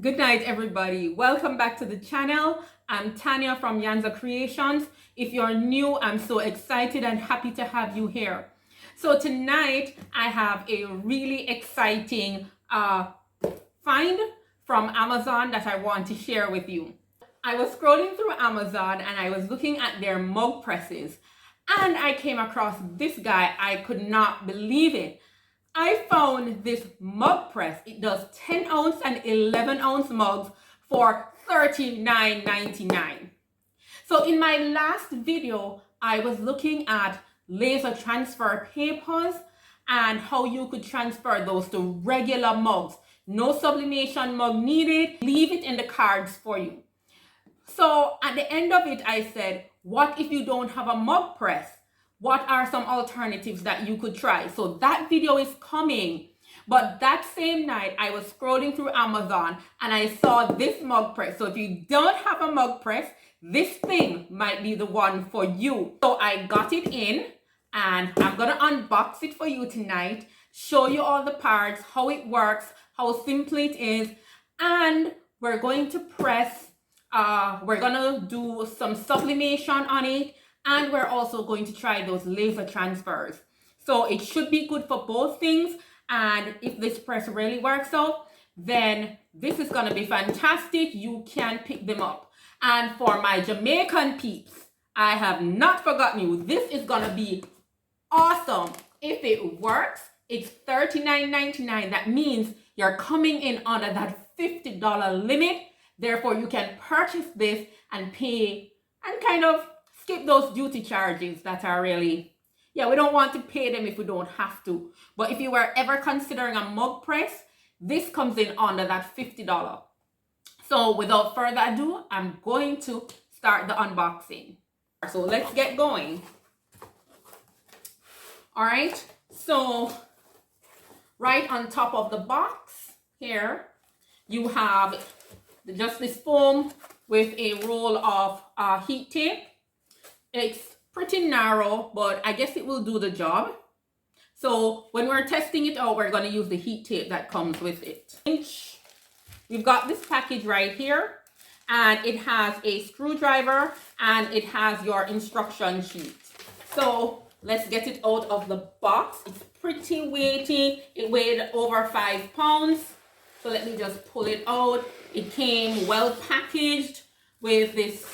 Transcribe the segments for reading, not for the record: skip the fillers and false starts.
Good night, everybody. Welcome back to the channel. I'm Tanya from yanxa.creations. If you're new, I'm so excited and happy to have you here. So tonight, I have a really exciting find from Amazon that I want to share with you. I was scrolling through Amazon and I was looking at their mug presses, and I came across this guy. I could not believe it. I found this mug press. It does 10 ounce and 11 ounce mugs for $39.99. So in my last video, I was looking at laser transfer papers and how you could transfer those to regular mugs. No sublimation mug needed. Leave it in the cards for you. So at the end of it, I said, what if you don't have a mug press? What are some alternatives that you could try? So that video is coming. But that same night, I was scrolling through Amazon and I saw this mug press. So if you don't have a mug press, this thing might be the one for you. So I got it in and I'm gonna unbox it for you tonight, show you all the parts, how it works, how simple it is, and we're going to press, we're gonna do some sublimation on it, and we're also going to try those laser transfers. So it should be good for both things. And if this press really works out, then this is going to be fantastic. You can pick them up. And for my Jamaican peeps, I have not forgotten you. This is going to be awesome. If it works, it's $39.99. That means you're coming in under that $50 limit. Therefore, you can purchase this and pay and kind of skip those duty charges that are really, we don't want to pay them if we don't have to. But if you were ever considering a mug press, this comes in under that $50. So without further ado, I'm going to start the unboxing. So let's get going. All right, so right on top of the box here, you have just this foam with a roll of heat tape. It's pretty narrow, but I guess it will do the job. So when we're testing it out, we're going to use the heat tape that comes with it. We've got this package right here, and it has a screwdriver and it has your instruction sheet. So let's get it out of the box. It's pretty weighty. It weighed over 5 pounds. So let me just pull it out. It came well packaged with this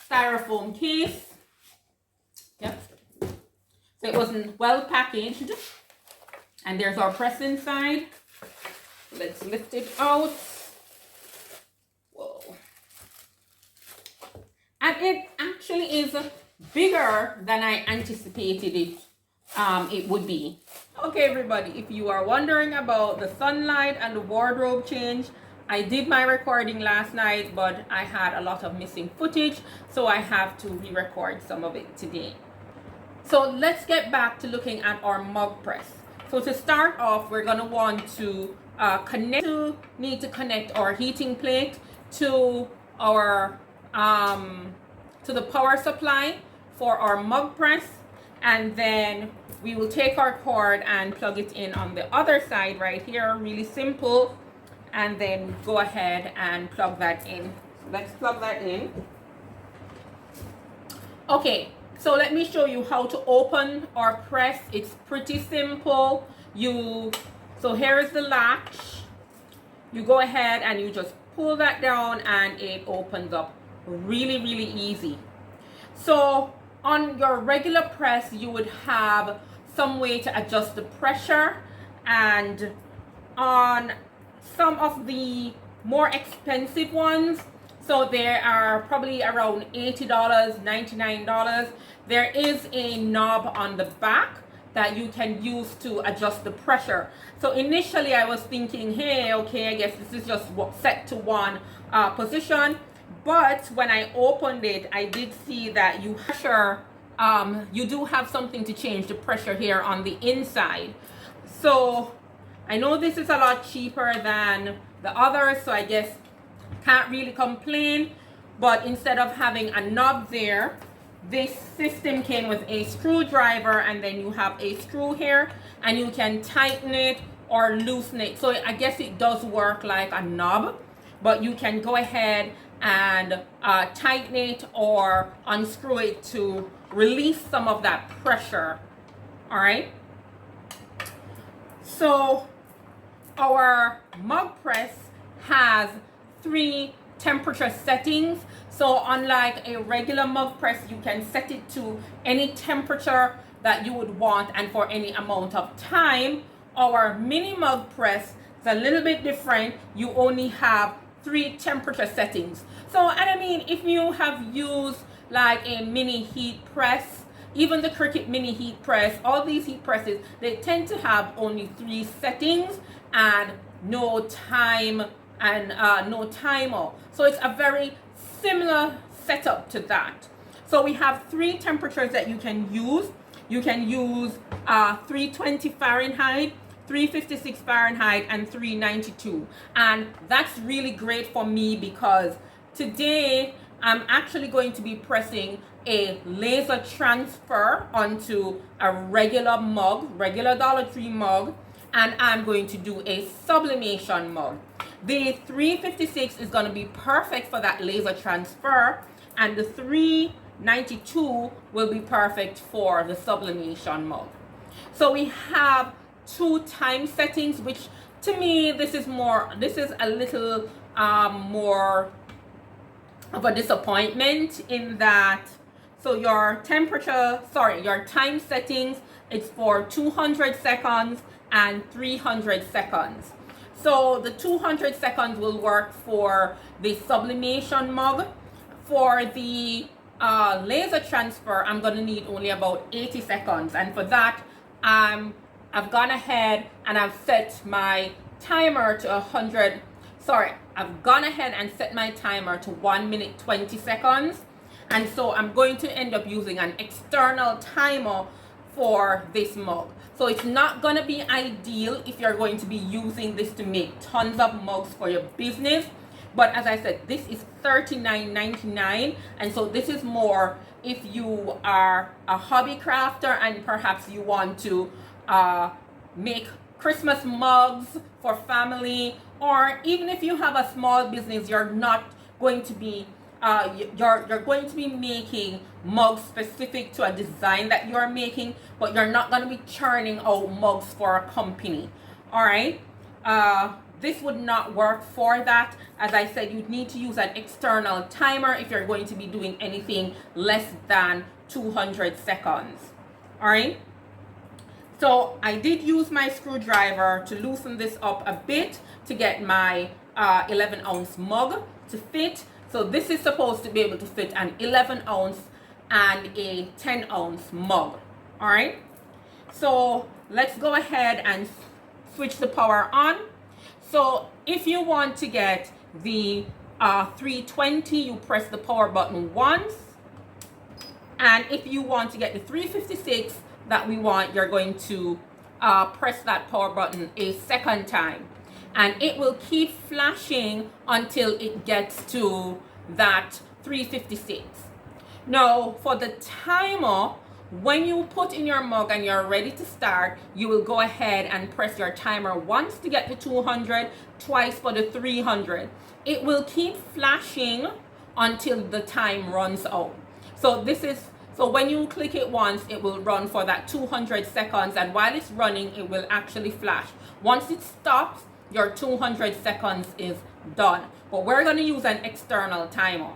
styrofoam case. Yep. So it wasn't well packaged. And there's our press inside. Let's lift it out. Whoa. And it actually is bigger than I anticipated it would be. Okay, everybody, if you are wondering about the sunlight and the wardrobe change, I did my recording last night, but I had a lot of missing footage, so I have to re-record some of it today. So let's get back to looking at our mug press. So to start off, we're going to want to need to connect our heating plate to our to the power supply for our mug press, and then we will take our cord and plug it in on the other side right here. Really simple. And then go ahead and plug that in. Let's plug that in. Okay. So let me show you how to open or press. It's pretty simple. So here is the latch. You go ahead and you just pull that down and it opens up. Really, really easy. So on your regular press, you would have some way to adjust the pressure, and on some of the more expensive ones, so there are probably around $80, $99. There is a knob on the back that you can use to adjust the pressure. So initially I was thinking, hey, okay, I guess this is just set to one position. But when I opened it, I did see that you do have something to change the pressure here on the inside. So I know this is a lot cheaper than the others, so I guess can't really complain. But instead of having a knob there, this system came with a screwdriver, and then you have a screw here, and you can tighten it or loosen it. So I guess it does work like a knob. but you can go ahead and tighten it or unscrew it to release some of that pressure. All right. So our mug press has 3 temperature settings. So unlike a regular mug press, you can set it to any temperature that you would want and for any amount of time. Our mini mug press is a little bit different. You only have 3 temperature settings. So, and I mean, if you have used like a mini heat press, even the Cricut mini heat press, all these heat presses, they tend to have only 3 settings and no time and no timer. So it's a very similar setup to that. So we have 3 temperatures that you can use. You can use 320 Fahrenheit, 356 Fahrenheit, and 392. And that's really great for me because today I'm actually going to be pressing a laser transfer onto a regular mug, regular Dollar Tree mug, and I'm going to do a sublimation mug. The 356 is going to be perfect for that laser transfer, and the 392 will be perfect for the sublimation mug. So we have 2 time settings, which to me this is a little more of a disappointment in that. So your your time settings, it's for 200 seconds and 300 seconds. So the 200 seconds will work for the sublimation mug. For the laser transfer, I'm going to need only about 80 seconds. And for that, I've gone ahead and I've set my timer to 100. Sorry, I've gone ahead and set my timer to 1 minute 20 seconds. And so I'm going to end up using an external timer for this mug. So it's not going to be ideal if you're going to be using this to make tons of mugs for your business. But as I said, this is $39.99, and so this is more if you are a hobby crafter and perhaps you want to make Christmas mugs for family, or even if you have a small business, you're not going to be you're going to be making mugs specific to a design that you're making, but you're not going to be churning out mugs for a company. All right. This would not work for that. As I said, you'd need to use an external timer if you're going to be doing anything less than 200 seconds. All right. So I did use my screwdriver to loosen this up a bit to get my 11-ounce mug to fit. So this is supposed to be able to fit an 11-ounce and a 10-ounce mug. All right. So let's go ahead and switch the power on. So if you want to get the 320, you press the power button once. And if you want to get the 356 that we want, you're going to press that power button a second time. And it will keep flashing until it gets to that 356. Now, for the timer, when you put in your mug and you're ready to start, you will go ahead and press your timer once to get the 200, twice for the 300. It will keep flashing until the time runs out. So when you click it once, it will run for that 200 seconds, and while it's running, it will actually flash. Once it stops, your 200 seconds is done. But we're going to use an external timer.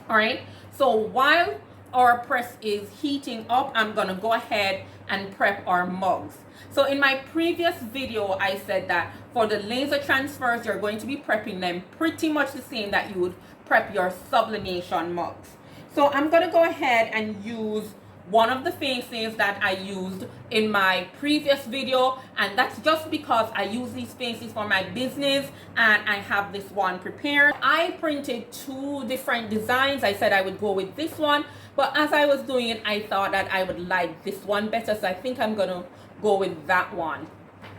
All right. So while our press is heating up, I'm going to go ahead and prep our mugs. So in my previous video, I said that for the laser transfers, you're going to be prepping them pretty much the same that you would prep your sublimation mugs. So I'm going to go ahead and use one of the faces that I used in my previous video, and that's just because I use these faces for my business and I have this one prepared. I printed 2 different designs. I said I would go with this one, but as I was doing it, I thought that I would like this one better, so I think I'm gonna go with that one.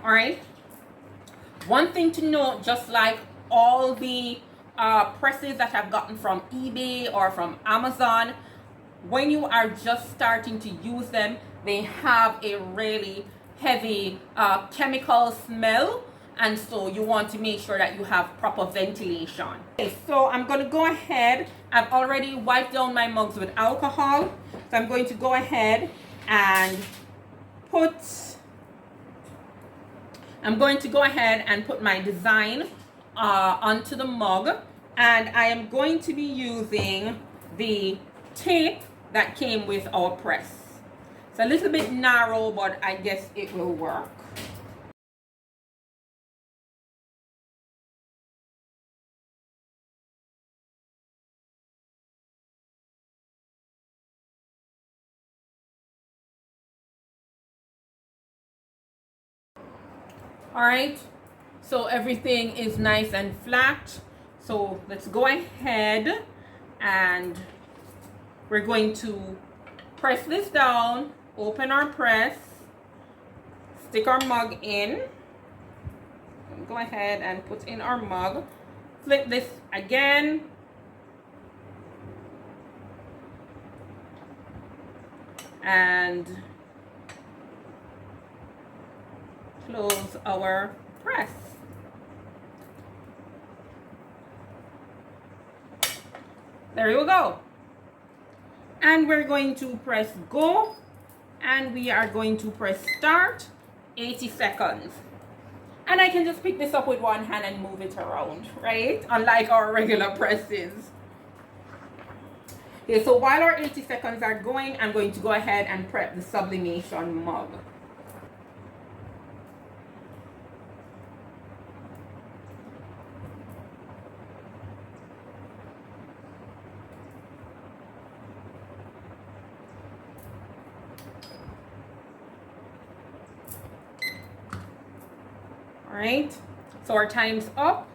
All right. One thing to note, just like all the presses that I've gotten from eBay or from Amazon, when you are just starting to use them, they have a really heavy chemical smell, and so you want to make sure that you have proper ventilation. Okay, so I'm going to go ahead. I've already wiped down my mugs with alcohol, so I'm going to go ahead and put my design onto the mug, and I am going to be using the tape that came with our press. It's a little bit narrow, but I guess it will work. All right, so everything is nice and flat. So let's go ahead and we're going to press this down, open our press, stick our mug in, go ahead and put in our mug, flip this again, and close our press. There you go. And we're going to press go, and we are going to press start, 80 seconds. And I can just pick this up with one hand and move it around, right? Unlike our regular presses. Okay, so while our 80 seconds are going, I'm going to go ahead and prep the sublimation mug. All right, so our time's up.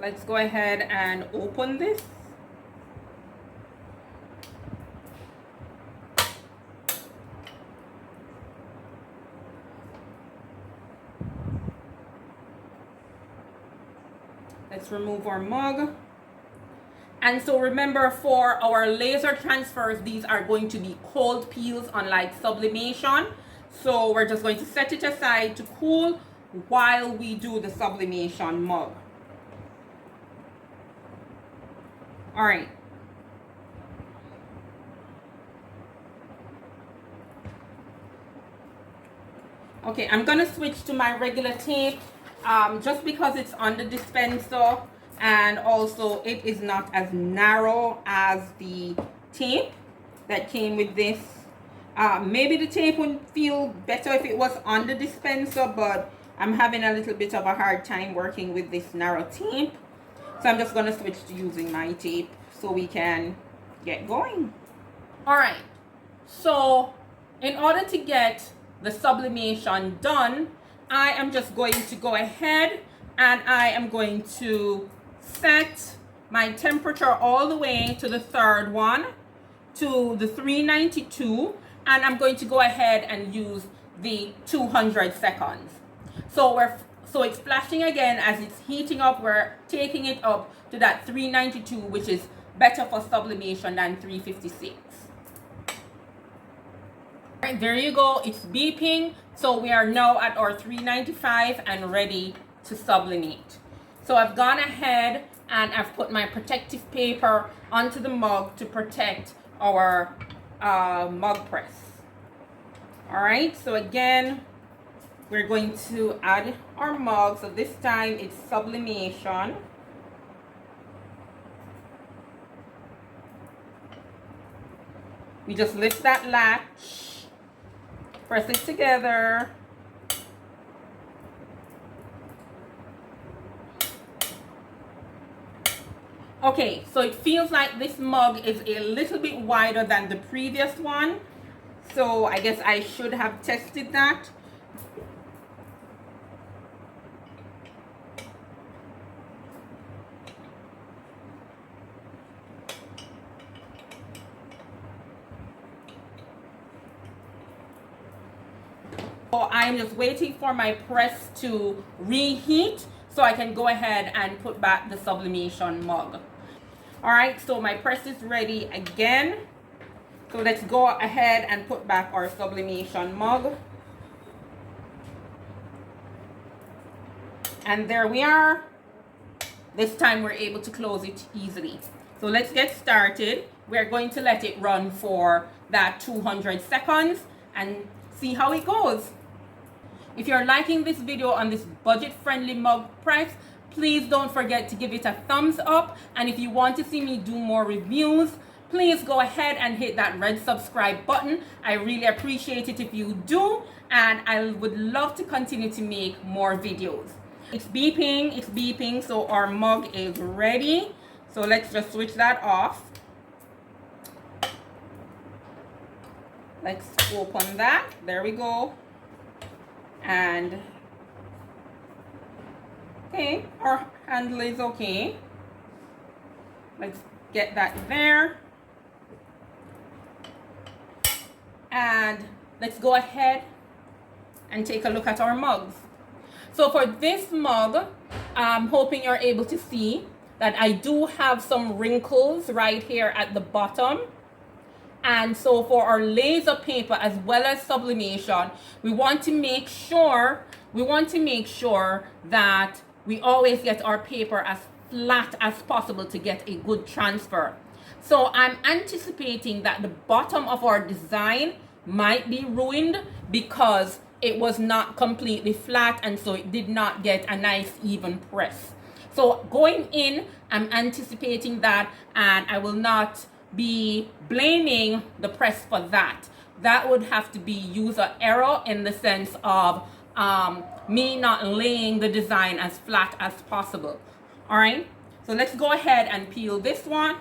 Let's go ahead and open this. Let's remove our mug. And so remember, for our laser transfers, these are going to be cold peels, unlike sublimation. So we're just going to set it aside to cool while we do the sublimation mug. All right. Okay, I'm gonna switch to my regular tape just because it's on the dispenser, and also it is not as narrow as the tape that came with this. Maybe the tape would feel better if it was on the dispenser, but I'm having a little bit of a hard time working with this narrow tape. So I'm just gonna switch to using my tape so we can get going. All right, so in order to get the sublimation done, I am just going to go ahead and I am going to set my temperature all the way to the third one, to the 392, and I'm going to go ahead and use the 200 seconds. So it's flashing again as it's heating up. We're taking it up to that 392, which is better for sublimation than 356. All right, there you go. It's beeping. So we are now at our 395 and ready to sublimate. So I've gone ahead and I've put my protective paper onto the mug to protect our mug press. All right, so again, we're going to add our mug. So this time it's sublimation. We just lift that latch, press it together. Okay, so it feels like this mug is a little bit wider than the previous one. So I guess I should have tested that. So I'm just waiting for my press to reheat so I can go ahead and put back the sublimation mug. All right, so my press is ready again. So let's go ahead and put back our sublimation mug. And there we are. This time we're able to close it easily. So let's get started. We're going to let it run for that 200 seconds and see how it goes. If you're liking this video on this budget-friendly mug press, please don't forget to give it a thumbs up. And if you want to see me do more reviews, please go ahead and hit that red subscribe button. I really appreciate it if you do, and I would love to continue to make more videos. It's beeping, so our mug is ready. So let's just switch that off. Let's open that. There we go. And okay, our handle is okay. Let's get that there. And let's go ahead and take a look at our mugs. So for this mug, I'm hoping you're able to see that I do have some wrinkles right here at the bottom. And so for our laser paper as well as sublimation, we want to make sure that we always get our paper as flat as possible to get a good transfer. So I'm anticipating that the bottom of our design might be ruined because it was not completely flat, and so it did not get a nice even press. So going in, I'm anticipating that, and I will not be blaming the press for that. That would have to be user error in the sense of me not laying the design as flat as possible. All right, so let's go ahead and peel this one.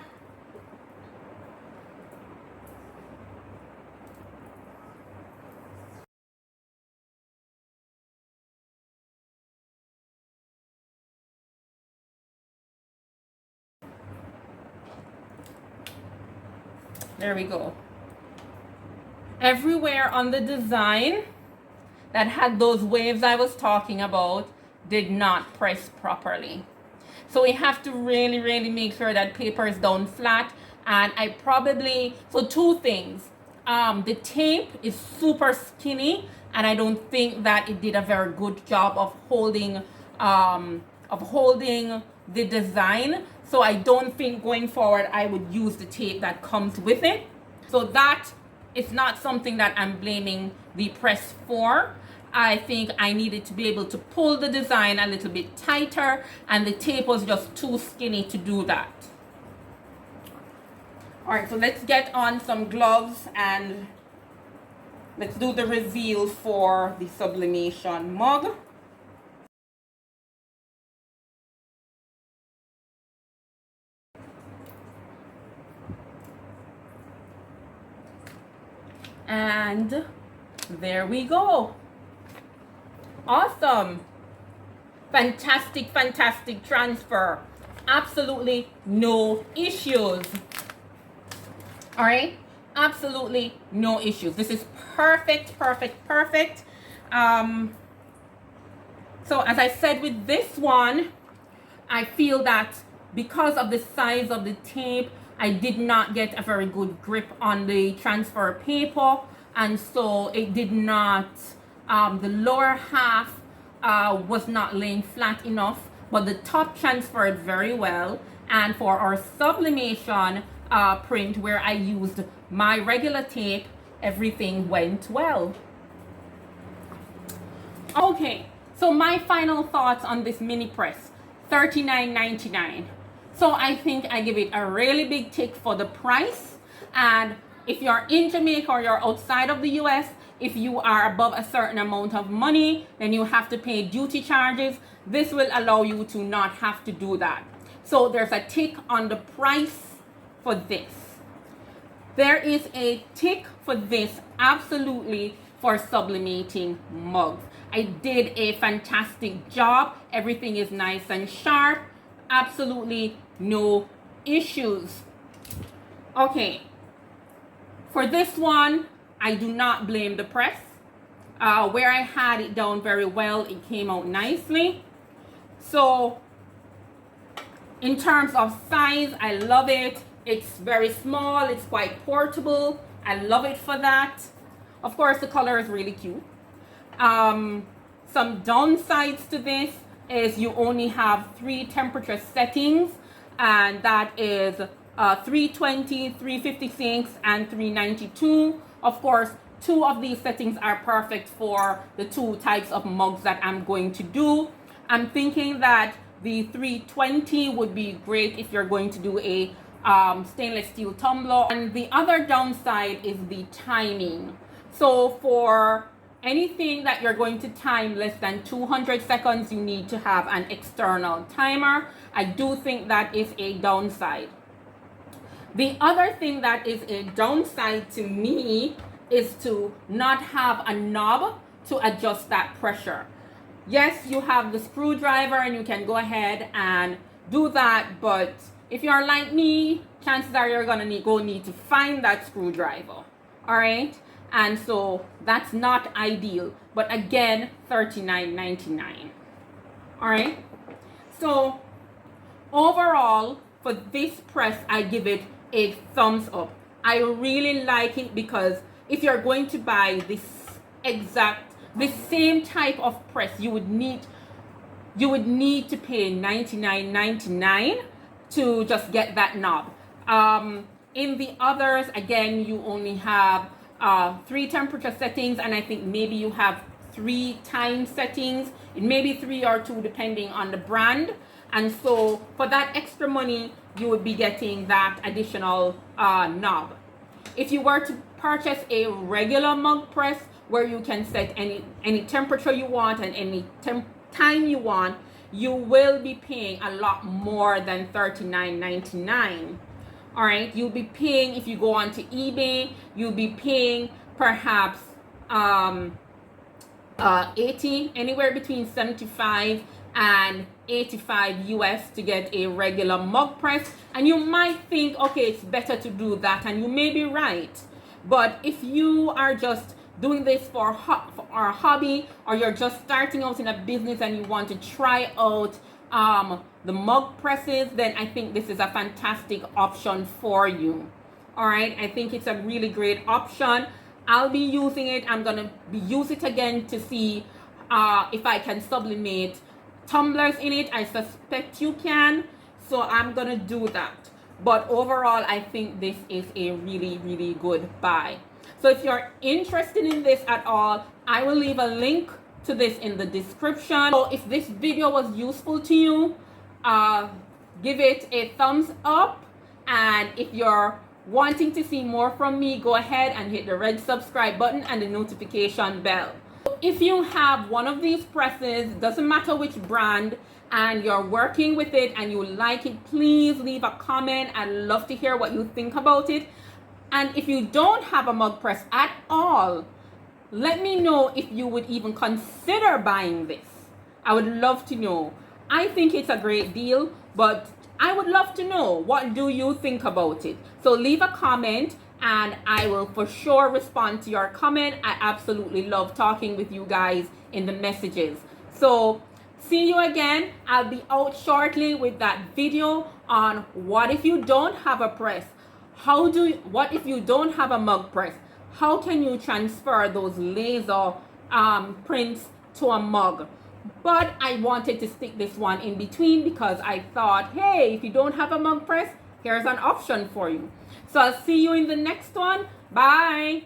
There we go. Everywhere on the design that had those waves I was talking about did not press properly. So we have to really make sure that paper is down flat. And so two things. The tape is super skinny, and I don't think that it did a very good job of holding the design. So I don't think going forward I would use the tape that comes with it. So that is not something that I'm blaming the press for. I think I needed to be able to pull the design a little bit tighter, and the tape was just too skinny to do that. All right, so let's get on some gloves and let's do the reveal for the sublimation mug. And there we go. Awesome. Fantastic transfer. Absolutely no issues. All right, absolutely no issues. This is perfect. So as I said with this one, I feel that because of the size of the tape, I did not get a very good grip on the transfer paper, and so it did not, the lower half was not laying flat enough, but the top transferred very well. And for our sublimation print, where I used my regular tape, everything went well. Okay, so my final thoughts on this mini press, $39.99. So I think I give it a really big tick for the price. And if you're in Jamaica or you're outside of the US, if you are above a certain amount of money, then you have to pay duty charges. This will allow you to not have to do that. So there's a tick on the price for this. There is a tick for this absolutely for sublimating mugs. I did a fantastic job. Everything is nice and sharp. Absolutely no issues. Okay, for this one, I do not blame the press. Where I had it down very well, it came out nicely. So in terms of size, I love it. It's very small, it's quite portable. I love it for that. Of course, the color is really cute. Some downsides to this, is you only have 3 temperature settings, and that is 320, 356, and 392. Of course, 2 of these settings are perfect for the 2 types of mugs that I'm going to do. I'm thinking that the 320 would be great if you're going to do a stainless steel tumbler. And the other downside is the timing. So for anything that you're going to time less than 200 seconds, you need to have an external timer. I do think that is a downside. The other thing that is a downside to me is to not have a knob to adjust that pressure. Yes, you have the screwdriver and you can go ahead and do that, but if you're like me, chances are you're gonna need to find that screwdriver. All right, and so that's not ideal. But again, $39.99. All right, so overall for this press, I give it a thumbs up. I really like it because if you're going to buy the same type of press, you would need to pay $99.99 to just get that knob. In the others, again, you only have 3 temperature settings, and I think maybe you have 3 time settings. It may be 3 or 2 depending on the brand. And so for that extra money, you would be getting that additional knob. If you were to purchase a regular mug press where you can set any temperature you want and any time you want, you will be paying a lot more than $39.99. All right, you'll be paying, if you go onto eBay, you'll be paying perhaps 80, anywhere between 75 and 85 US to get a regular mug press. And you might think, okay, it's better to do that, and you may be right. But if you are just doing this for our hobby, or you're just starting out in a business and you want to try out the mug presses, then I think this is a fantastic option for you. All right, I think it's a really great option. I'll be using it. I'm gonna use it again to see if I can sublimate tumblers in it. I suspect you can, so I'm gonna do that. But overall, I think this is a really, really good buy. So if you're interested in this at all, I will leave a link to this in the description. So if this video was useful to you, give it a thumbs up. And if you're wanting to see more from me, go ahead and hit the red subscribe button and the notification bell. If you have one of these presses, doesn't matter which brand, and you're working with it and you like it, please leave a comment. I'd love to hear what you think about it. And if you don't have a mug press at all, let me know if you would even consider buying this. I would love to know. I think it's a great deal, but I would love to know, what do you think about it? So leave a comment and I will for sure respond to your comment. I absolutely love talking with you guys in the messages. So see you again. I'll be out shortly with that video on what if you don't have a press? What if you don't have a mug press? How can you transfer those laser prints to a mug? But I wanted to stick this one in between because I thought, hey, if you don't have a mug press, here's an option for you. So I'll see you in the next one. Bye.